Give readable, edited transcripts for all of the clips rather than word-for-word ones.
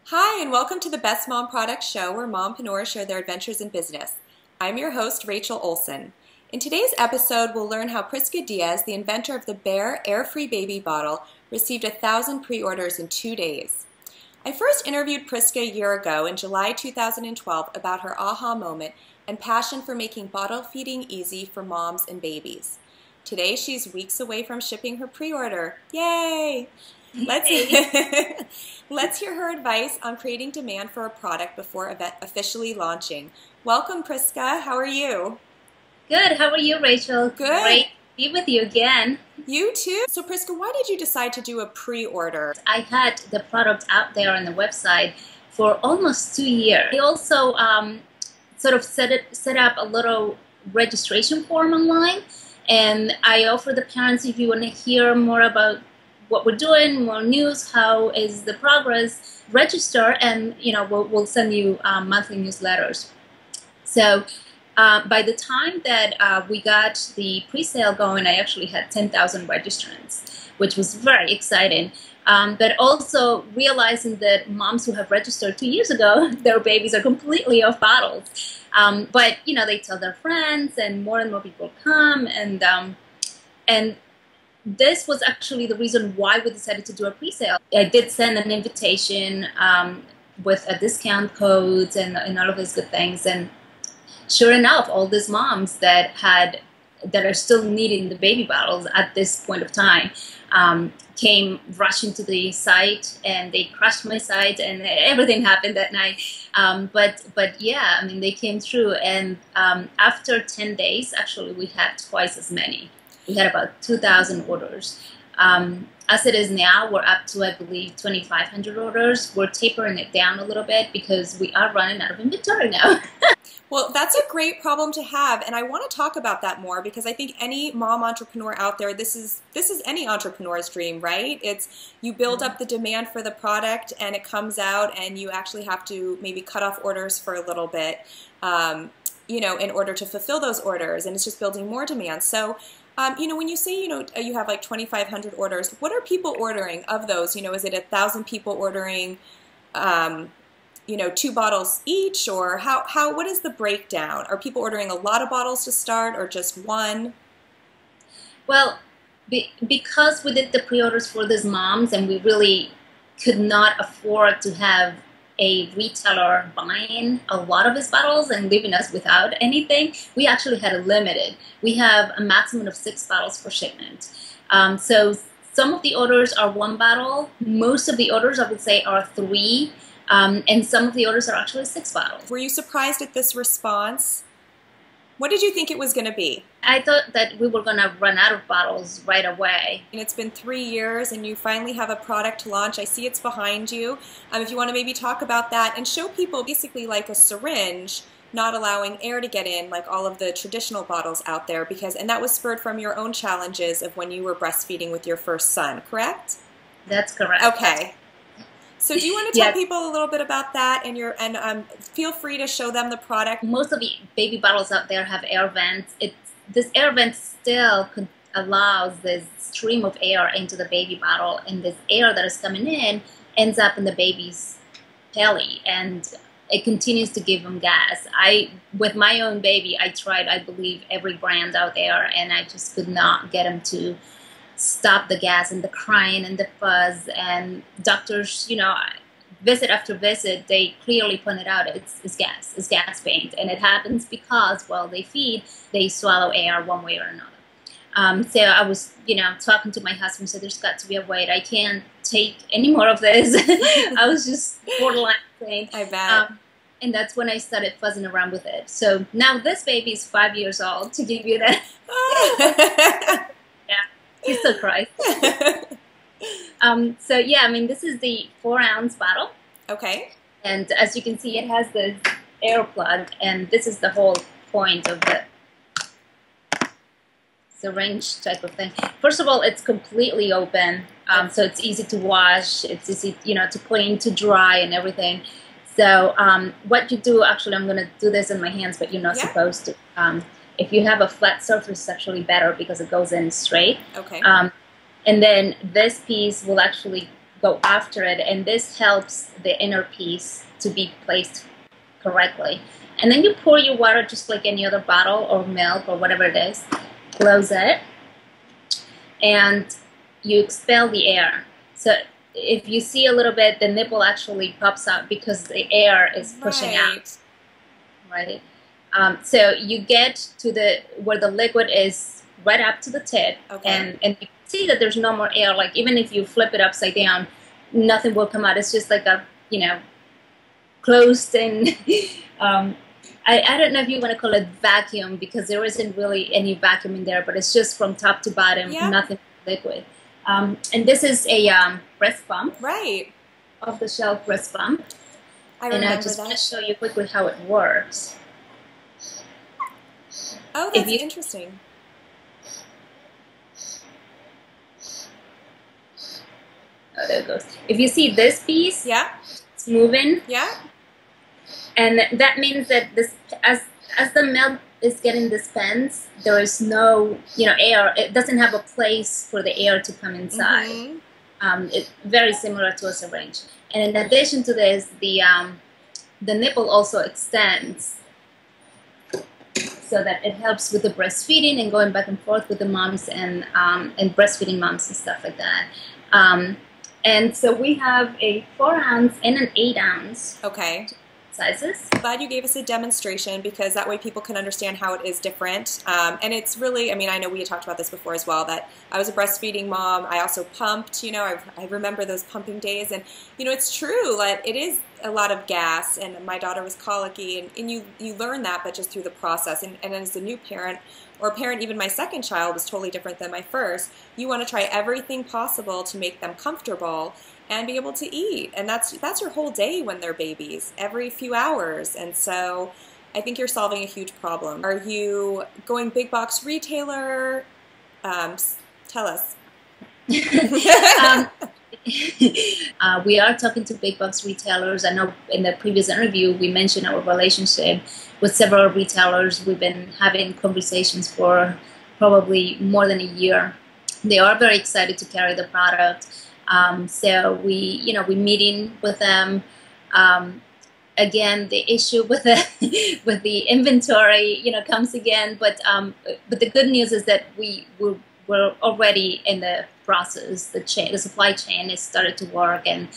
Hi, and welcome to the Best Mom Products Show, where mompreneurs share their adventures in business. I'm your host, Rachel Olson. In today's episode, we'll learn how Priska Diaz, the inventor of the Bare Air-Free Baby Bottle, received 1,000 pre-orders in 2 days. I first interviewed Priska a year ago in July 2012 about her aha moment and passion for making bottle feeding easy for moms and babies. Today, she's weeks away from shipping her pre-order. Yay! Let's hear her advice on creating demand for a product before officially launching. Welcome, Priska. How are you? Good. How are you, Rachel? Good. Great to be with you again. You too. So, Priska, why did you decide to do a pre-order? I had the product out there on the website for almost 2 years. I also sort of set up a little registration form online, and I offer the parents, if you want to hear more about what we're doing, more news, how is the progress, register, and we'll send you monthly newsletters. So by the time that we got the pre-sale going, I actually had 10,000 registrants, which was very exciting. But also realizing that moms who have registered 2 years ago, their babies are completely off bottles. But they tell their friends, and more people come, and this was actually the reason why we decided to do a pre-sale. I did send an invitation with a discount code and all of these good things. And sure enough, all these moms that are still needing the baby bottles at this point of time came rushing to the site, and they crashed my site, and everything happened that night. But yeah, I mean, they came through, and after 10 days, actually, we had twice as many. We had about 2,000 orders. As it is now, we're up to, I believe, 2,500 orders. We're tapering it down a little bit because we are running out of inventory now. Well, that's a great problem to have, and I want to talk about that more because I think any mom entrepreneur out there, this is any entrepreneur's dream, right? It's you build up the demand for the product, and it comes out, and you actually have to maybe cut off orders for a little bit, in order to fulfill those orders, and it's just building more demand. So, when you say, you have like 2,500 orders, what are people ordering of those? Is it 1,000 people ordering, 2 bottles each, or what is the breakdown? Are people ordering a lot of bottles to start, or just one? Well, because we did the pre-orders for these moms, and we really could not afford to have a retailer buying a lot of his bottles and leaving us without anything, we actually had it limited. We have a maximum of 6 bottles for shipment. So some of the orders are 1 bottle. Most of the orders, I would say, are 3. And some of the orders are actually 6 bottles. Were you surprised at this response? What did you think it was going to be? I thought that we were going to run out of bottles right away. And it's been 3 years, and you finally have a product to launch. I see it's behind you. If you want to maybe talk about that and show people basically like a syringe, not allowing air to get in like all of the traditional bottles out there, and that was spurred from your own challenges of when you were breastfeeding with your first son, correct? That's correct. Okay. So do you want to tell people a little bit about that, and feel free to show them the product? Most of the baby bottles out there have air vents. This air vent still allows this stream of air into the baby bottle, and this air that is coming in ends up in the baby's belly, and it continues to give them gas. With my own baby, I tried, I believe, every brand out there, and I just could not get them to stop the gas and the crying and the fuzz. And doctors, visit after visit, they clearly pointed out it's gas paint, and it happens because while they feed, they swallow air one way or another. So I was, talking to my husband, so there's got to be a way. I can't take any more of this. I was just borderline saying. I bet. And that's when I started fuzzing around with it. So now this baby is 5 years old, to give you that. He still cries. So yeah, I mean, this is the 4-ounce bottle. Okay. And as you can see, it has the air plug, and this is the whole point of the syringe type of thing. First of all, it's completely open, so it's easy to wash. It's easy, to clean, to dry, and everything. So what you do, actually, I'm going to do this in my hands, but you're not supposed to. If you have a flat surface, it's actually better because it goes in straight. Okay. And then this piece will actually go after it, and this helps the inner piece to be placed correctly. And then you pour your water just like any other bottle or milk or whatever it is, close it, and you expel the air. So if you see a little bit, the nipple actually pops out because the air is pushing out, right? So you get to where the liquid is right up to the tip, and you see that there's no more air. Like even if you flip it upside down, nothing will come out. It's just like a, closed and I don't know if you want to call it vacuum, because there isn't really any vacuum in there, but it's just from top to bottom, nothing liquid. And this is a breast pump, right? Off-the-shelf breast pump. And I just want to show you quickly how it works. Oh, that's interesting. Oh, there it goes. If you see this piece, it's moving. Yeah. And that means that this, as the milk is getting dispensed, there is no, air. It doesn't have a place for the air to come inside. It's very similar to a syringe. And in addition to this, the nipple also extends, so that it helps with the breastfeeding and going back and forth with the moms and breastfeeding moms and stuff like that. And so we have a 4-ounce and an 8-ounce. Okay. Sizes. Glad you gave us a demonstration, because that way people can understand how it is different. And it's really, I know we had talked about this before as well, that I was a breastfeeding mom. I also pumped, I remember those pumping days, and it's true, like it is a lot of gas, and my daughter was colicky, and you learn that, but just through the process. And as a new parent, or a parent, even my second child was totally different than my first, you want to try everything possible to make them comfortable and be able to eat. And that's your whole day when they're babies, every few hours. And so I think you're solving a huge problem. Are you going big box retailer? Tell us. We are talking to big box retailers. I know in the previous interview we mentioned our relationship with several retailers. We've been having conversations for probably more than a year. They are very excited to carry the product. So we're meeting with them. Again, the issue with the inventory, comes again. But the good news is that we're already in the process. The supply chain has started to work, and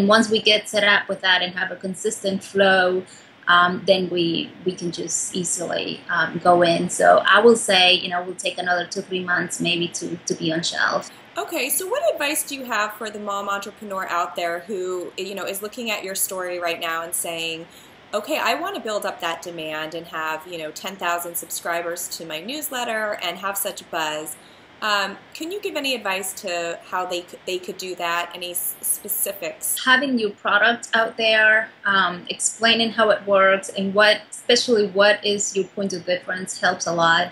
once we get set up with that and have a consistent flow, then we can just easily go in. So I will say, we'll take another 2-3 months maybe to be on shelf. Okay, so what advice do you have for the mom entrepreneur out there who, is looking at your story right now and saying, okay, I want to build up that demand and have, 10,000 subscribers to my newsletter and have such buzz. Can you give any advice to how they could do that? Any specifics? Having your product out there, explaining how it works, and especially what is your point of difference helps a lot.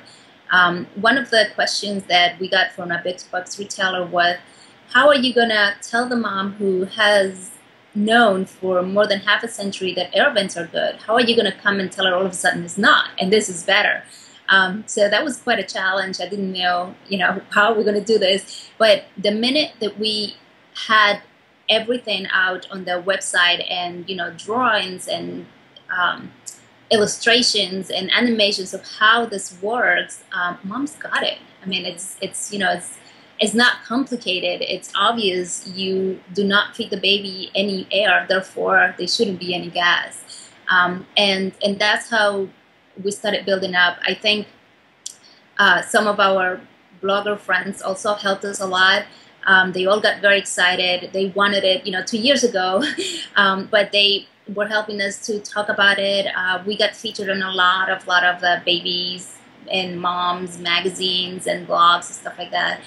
One of the questions that we got from a big box retailer was, how are you going to tell the mom who has known for more than half a century that air vents are good? How are you going to come and tell her all of a sudden it's not, and this is better? So that was quite a challenge. I didn't know, how we're going to do this. But the minute that we had everything out on the website and, drawings and illustrations and animations of how this works, moms got it. I mean, it's not complicated. It's obvious. You do not feed the baby any air, therefore there shouldn't be any gas. And that's how we started building up. I think some of our blogger friends also helped us a lot. They all got very excited. They wanted it, 2 years ago, but they were helping us to talk about it. We got featured in a lot of the babies and moms magazines and blogs and stuff like that.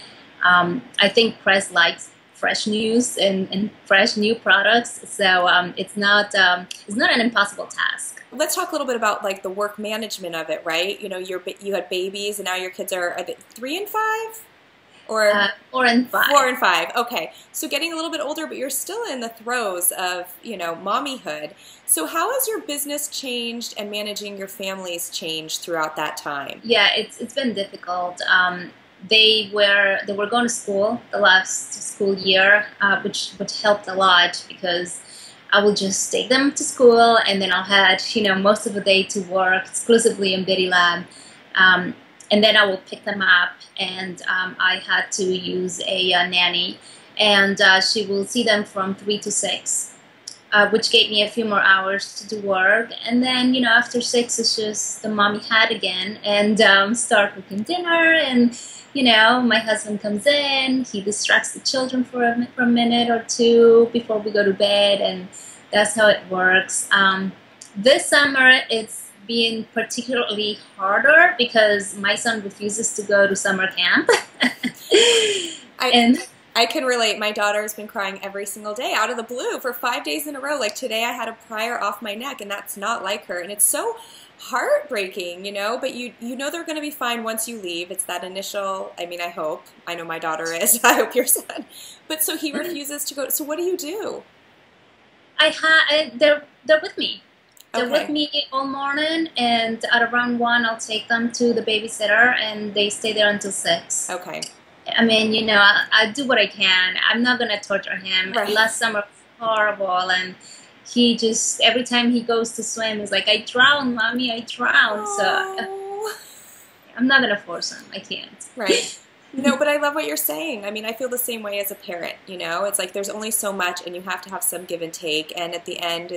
I think press likes fresh news and fresh new products, so it's not an impossible task. Let's talk a little bit about like the work management of it, right? You had babies, and now your kids are they 3 and 5? Or 4 and 5. 4 and 5. Okay, so getting a little bit older, but you're still in the throes of mommyhood. So how has your business changed and managing your families changed throughout that time? Yeah, it's been difficult. they were going to school the last school year, which helped a lot because I will just take them to school, and then I'll have most of the day to work exclusively in Bittylab, and then I will pick them up, and I had to use a nanny, and she will see them from 3 to 6. Which gave me a few more hours to do work. And then, after 6, it's just the mommy hat again, and start cooking dinner. And, my husband comes in, he distracts the children for a minute or two before we go to bed, and that's how it works. This summer, it's been particularly harder because my son refuses to go to summer camp. I can relate. My daughter has been crying every single day out of the blue for 5 days in a row. Like today I had a prior off my neck, and that's not like her. And it's so heartbreaking, but you know they're going to be fine once you leave. It's that initial, I mean, I hope. I know my daughter is. I hope your son. But so he refuses to go. So what do you do? They're with me. They're Okay. with me all morning, and at around 1, I'll take them to the babysitter, and they stay there until 6. Okay. I mean, I do what I can. I'm not going to torture him. Right. Last summer was horrible, and he just, every time he goes to swim, he's like, I drowned, Mommy, I drowned. Oh. So I'm not going to force him. I can't. Right. No, but I love what you're saying. I mean, I feel the same way as a parent, It's like there's only so much, and you have to have some give and take. And at the end,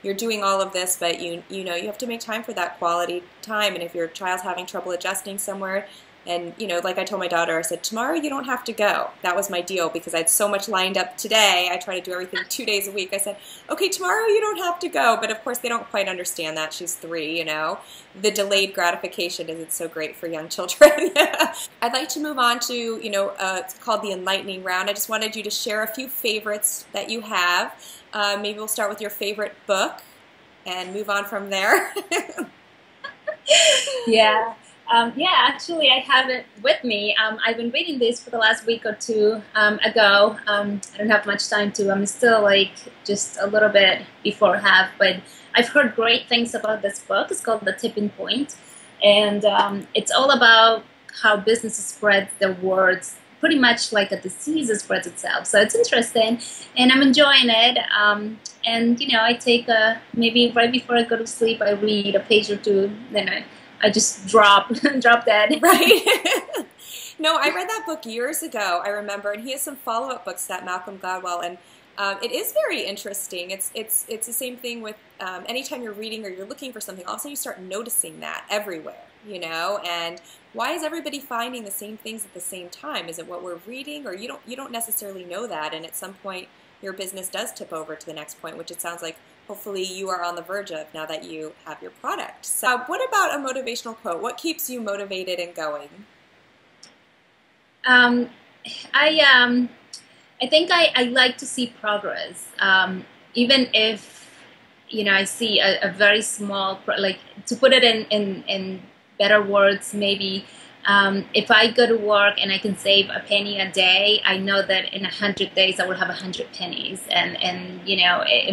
you're doing all of this, but you have to make time for that quality time. And if your child's having trouble adjusting somewhere, and, like I told my daughter, I said, tomorrow you don't have to go. That was my deal because I had so much lined up today. I try to do everything 2 days a week. I said, okay, tomorrow you don't have to go. But, of course, they don't quite understand that. She's 3, The delayed gratification isn't so great for young children. I'd like to move on to, it's called the enlightening round. I just wanted you to share a few favorites that you have. Maybe we'll start with your favorite book and move on from there. Yeah. Actually, I have it with me. I've been reading this for the last week or two ago. I don't have much time to. I'm still just a little bit before half, but I've heard great things about this book. It's called The Tipping Point, and it's all about how business spreads the words, pretty much like a disease spreads itself. So it's interesting, and I'm enjoying it. And I take maybe right before I go to sleep, I read a page or two, then I just drop dead. Right. No, I read that book years ago, I remember, and he has some follow-up books, that Malcolm Gladwell, and it is very interesting. It's the same thing with anytime you're reading or you're looking for something, all of a sudden you start noticing that everywhere, and why is everybody finding the same things at the same time? Is it what we're reading, or you don't necessarily know that, and at some point your business does tip over to the next point, which it sounds like hopefully you are on the verge of now that you have your product. So what about a motivational quote? What keeps you motivated and going? I think I like to see progress, even if I see a very small, to put it in better words, maybe. If I go to work and I can save a penny a day, I know that in 100 days I will have 100 pennies, and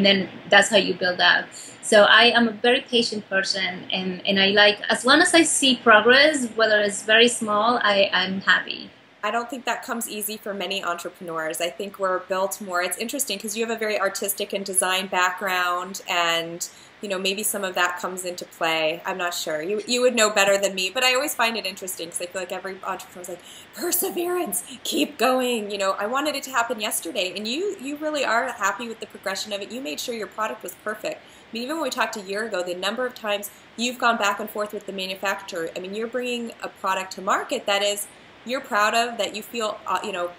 then that's how you build up. So I am a very patient person, and I like, as long as I see progress, whether it's very small, I'm happy. I don't think that comes easy for many entrepreneurs. I think we're built more. It's interesting because you have a very artistic and design background, and maybe some of that comes into play. I'm not sure. You would know better than me, but I always find it interesting because I feel like every entrepreneur is like, perseverance, keep going. I wanted it to happen yesterday, and you really are happy with the progression of it. You made sure your product was perfect. I mean, even when we talked a year ago, the number of times you've gone back and forth with the manufacturer. I mean, you're bringing a product to market that is you're proud of, that you feel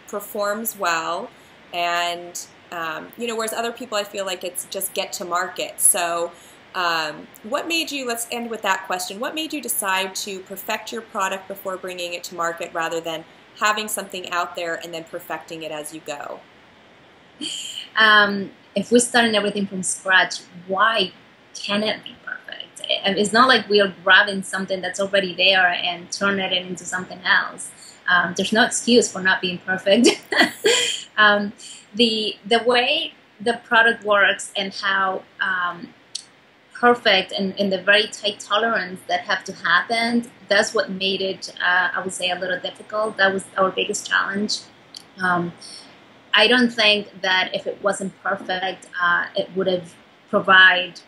performs well, and whereas other people, I feel like it's just get to market. So what made you, let's end with that question, what made you decide to perfect your product before bringing it to market rather than having something out there and then perfecting it as you go? If we're starting everything from scratch, why can it be perfect? It's not like we are grabbing something that's already there and turning it into something else. There's no excuse for not being perfect. The way the product works and how perfect and in the very tight tolerance that have to happen, that's what made it, I would say, a little difficult. That was our biggest challenge. I don't think that if it wasn't perfect, it would have provided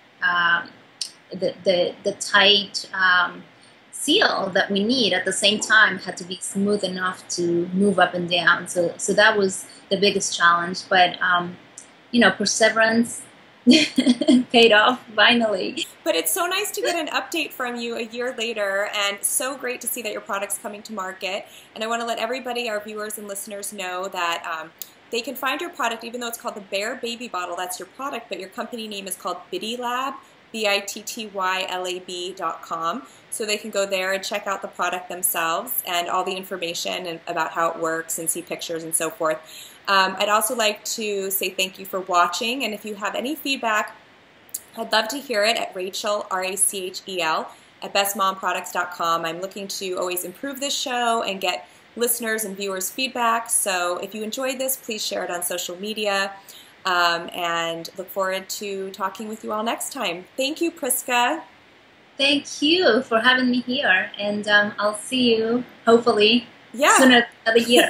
the tight seal that we need. At the same time, had to be smooth enough to move up and down. So that was the biggest challenge. But you know, perseverance paid off finally. But it's so nice to get an update from you a year later, and so great to see that your product's coming to market. And I want to let everybody, our viewers and listeners, know that they can find your product, even though it's called the Bear Baby Bottle. That's your product, but your company name is called Bittylab, BITTYLAB.com. So they can go there and check out the product themselves and all the information and about how it works and see pictures and so forth. I'd also like to say thank you for watching, and if you have any feedback, I'd love to hear it at Rachel, R-A-C-H-E-L, at bestmomproducts.com. I'm looking to always improve this show and get listeners and viewers feedback. So if you enjoyed this, please share it on social media, and look forward to talking with you all next time. Thank you, Priska. Thank you for having me here, and I'll see you hopefully sooner than a year.